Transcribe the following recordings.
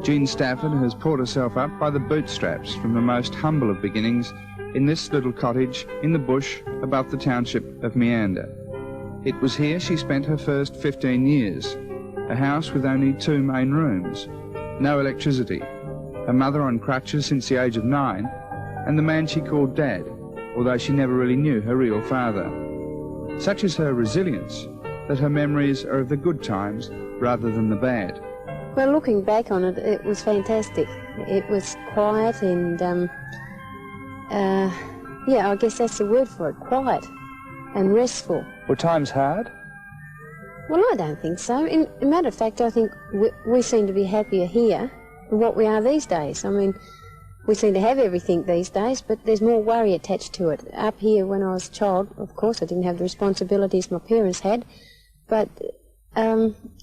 Jean Stafford has pulled herself up by the bootstraps from the most humble of beginnings in this little cottage in the bush above the township of Meander. It was here she spent her first 15 years, a house with only 2 main rooms, no electricity, her mother on crutches since the age of 9, and the man she called Dad, although she never really knew her real father. Such is her resilience that her memories are of the good times rather than the bad. Well, looking back on it, it was fantastic. It was quiet and, yeah, I guess that's the word for it, quiet and restful. Were times hard? Well, I don't think so. In a matter of fact, I think we seem to be happier here than what we are these days. I mean, we seem to have everything these days, but there's more worry attached to it. Up here, when I was a child, of course, I didn't have the responsibilities my parents had, but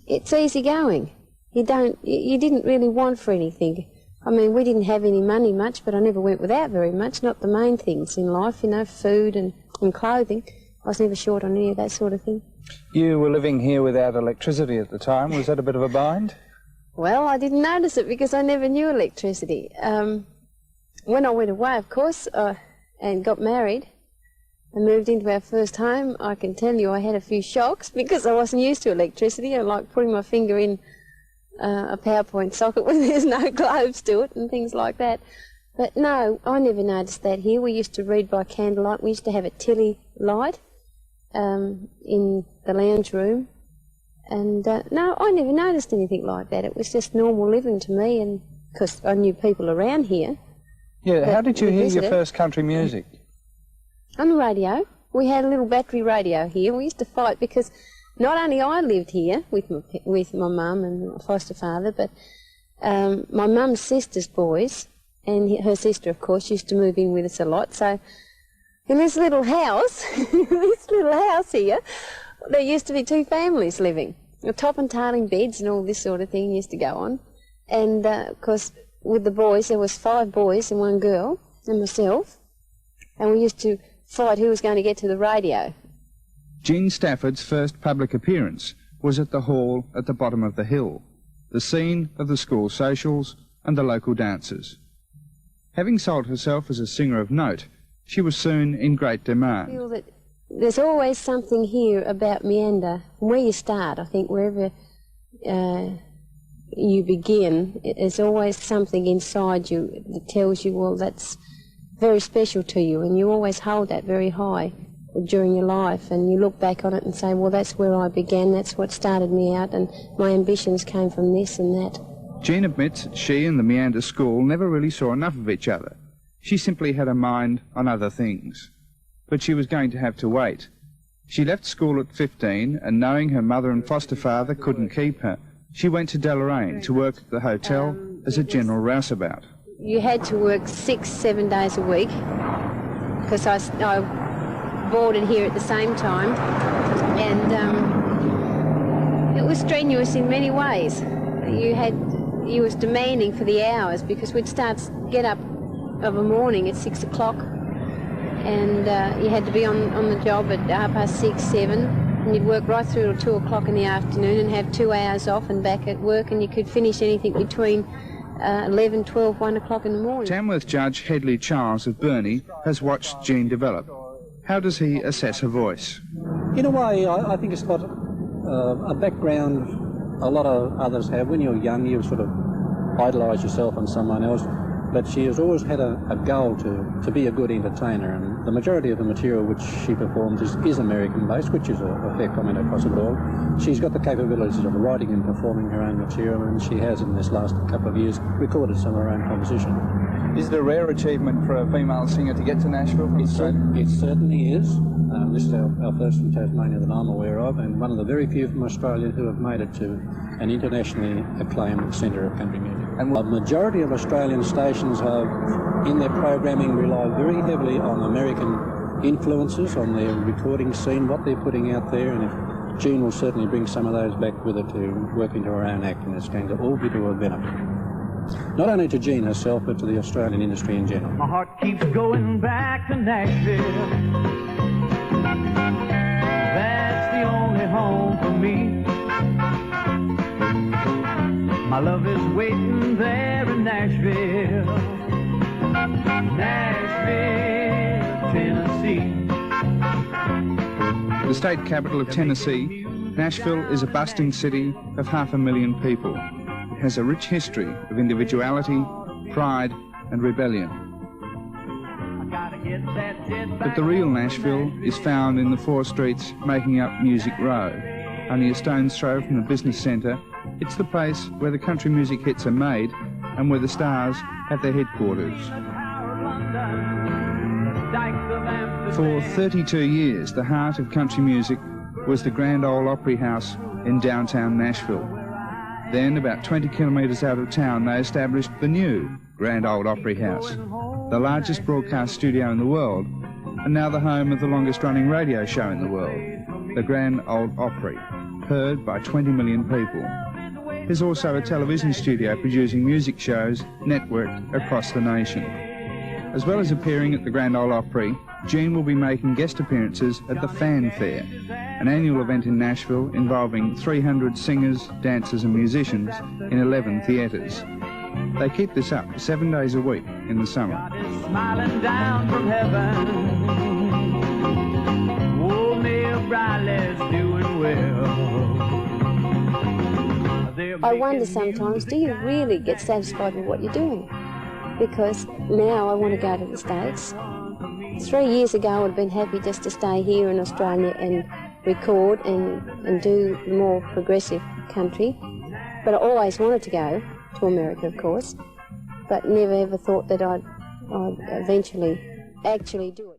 it's easy going. You didn't really want for anything. I mean, we didn't have any money much, but I never went without very much, not the main things in life, you know, food and clothing. I was never short on any of that sort of thing. You were living here without electricity at the time. Was that a bit of a bind? Well, I didn't notice it because I never knew electricity. When I went away, of course, and got married and moved into our first home, I can tell you I had a few shocks because I wasn't used to electricity. I like putting my finger in a PowerPoint socket when there's no globes to it and things like that. But no, I never noticed that here. We used to read by candlelight. We used to have a tilly light in the lounge room. And no, I never noticed anything like that. It was just normal living to me, and because I knew people around here. Yeah, how did you hear your first country music? On the radio. We had a little battery radio here. We used to fight because not only I lived here with my mum and my foster father, but my mum's sister's boys and her sister, of course, used to move in with us a lot. So in this little house, here, there used to be 2 families living. Top and tailing beds and all this sort of thing used to go on. And, of course, with the boys, there was 5 boys and 1 girl and myself. And we used to fight who was going to get to the radio. Jean Stafford's first public appearance was at the hall at the bottom of the hill, the scene of the school socials and the local dances. Having sold herself as a singer of note, she was soon in great demand. I feel that there's always something here about Meander. From where you start, I think, wherever you begin, there's always something inside you that tells you, well, that's very special to you, and you always hold that very high during your life, and you look back on it and say, well, that's where I began, that's what started me out, and my ambitions came from this and that. Jean admits she and the Meander school never really saw enough of each other. She simply had her mind on other things. But she was going to have to wait. She left school at 15, and knowing her mother and foster father couldn't keep her, she went to Deloraine to work at the hotel as a general rouseabout. You had to work 6-7 days a week, because I boarded here at the same time, and it was strenuous in many ways. You was demanding for the hours, because we'd get up of a morning at 6 o'clock, and you had to be on the job at 6:30, 7, and you'd work right through till 2 o'clock in the afternoon and have 2 hours off and back at work, and you could finish anything between 11, 12, 1 o'clock in the morning. Tamworth Judge Hedley Charles of Burnie has watched Jean develop. How does he assess her voice? In a way, I think it's got a background a lot of others have. When you're young, you sort of idolise yourself on someone else, but she has always had a goal to be a good entertainer, and the majority of the material which she performs is American-based, which is a fair comment across the board. She's got the capabilities of writing and performing her own material, and she has, in this last couple of years, recorded some of her own composition. Is it a rare achievement for a female singer to get to Nashville from Australia? It certainly is. This is our first from Tasmania that I'm aware of, and one of the very few from Australia who have made it to an internationally acclaimed centre of country music. And a majority of Australian stations have, in their programming, rely very heavily on American influences, on their recording scene, what they're putting out there, and if Jean will certainly bring some of those back with her to work into her own act, and it's going to all be to her benefit. Not only to Jean herself, but to the Australian industry in general. My heart keeps going back to Nashville. That's the only home for me. My love is waiting there in Nashville. Nashville, Tennessee. The state capital of Tennessee, Nashville is a bustling city of 500,000 people. It has a rich history of individuality, pride and rebellion. But the real Nashville is found in the 4 streets making up Music Row. Only a stone's throw from the business centre, it's the place where the country music hits are made and where the stars have their headquarters. For 32 years, the heart of country music was the Grand Ole Opry House in downtown Nashville. Then, about 20 kilometres out of town, they established the new Grand Ole Opry House, the largest broadcast studio in the world, and now the home of the longest-running radio show in the world, the Grand Ole Opry, heard by 20 million people. There's also a television studio producing music shows networked across the nation. As well as appearing at the Grand Ole Opry, Jean will be making guest appearances at the Fan Fair, an annual event in Nashville involving 300 singers, dancers and musicians in 11 theatres. They keep this up 7 days a week in the summer. Smiling down from heaven. Oh, Mayor Briley's doing well. I wonder sometimes, do you really get satisfied with what you're doing? Because now I want to go to the States. 3 years ago I would have been happy just to stay here in Australia and record and do more progressive country. But I always wanted to go to America, of course, but never ever thought that I'd eventually actually do it.